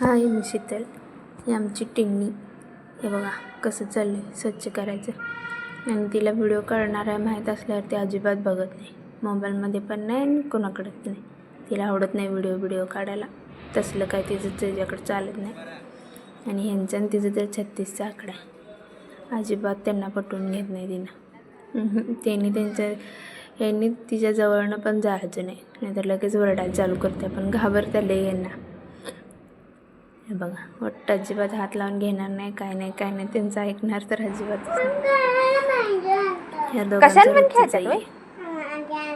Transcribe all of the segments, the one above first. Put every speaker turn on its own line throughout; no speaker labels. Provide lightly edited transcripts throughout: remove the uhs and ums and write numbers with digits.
हाय मी शीतल. ही आमची टिन्नी. हे बघा कसं चाललं स्वच्छ करायचं. आणि तिला व्हिडिओ काढणार आहे माहीत असल्यावर ती अजिबात बघत नाही. मोबाईलमध्ये पण नाही आणि कोणाकडेच नाही. तिला आवडत नाही व्हिडिओ काढायला. तसलं काय तिच्याकडे चालत नाही. आणि ह्यांचं आणि तिचं तर 36चा आकडा आहे. अजिबात त्यांना पटवून घेत नाही तिनं. यांनी तिच्या जवळनं पण जायचं नाही, नाहीतर लगेच वरडायला चालू करते. पण घाबरते लई यांना. हे बघा वाटतं अजिबात हात लावून घेणार नाही, काय नाही त्यांचं ऐकणार तर अजिबातच नाही. ह्या दोघांचं रोजचं आहे.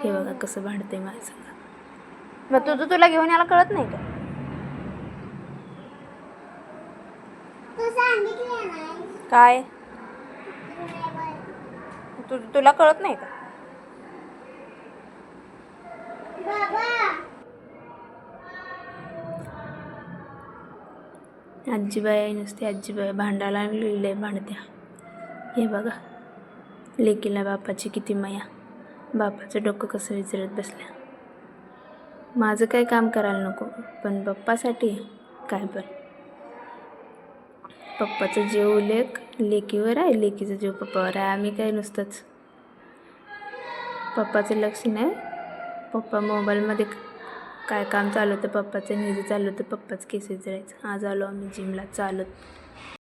हे बघा कसं भांडते माझ्या संग.
मग तुला घेऊन यायला कळत नाही का? काय तुला कळत नाही का?
आजीबाई नुसते आजीबाई भांडायला लिहिले भांडत्या. हे बघा लेकीला बापाची किती माया. बापाचं डोकं कसं विचारत बसल्या. माझं काय काम करायला नको, पण पप्पासाठी काय पण. पप्पाचं जीव लेकीवर आहे, लेकीचं जीव पप्पावर आहे. आम्ही काय नुसतंच पप्पाचं लक्ष नाही. पप्पा मोबाईलमध्ये काय काम चालू होतं पप्पाचं, निज चालू होतं पप्पाच केस विचारायचं. आज आलो आम्ही जिमला चालत.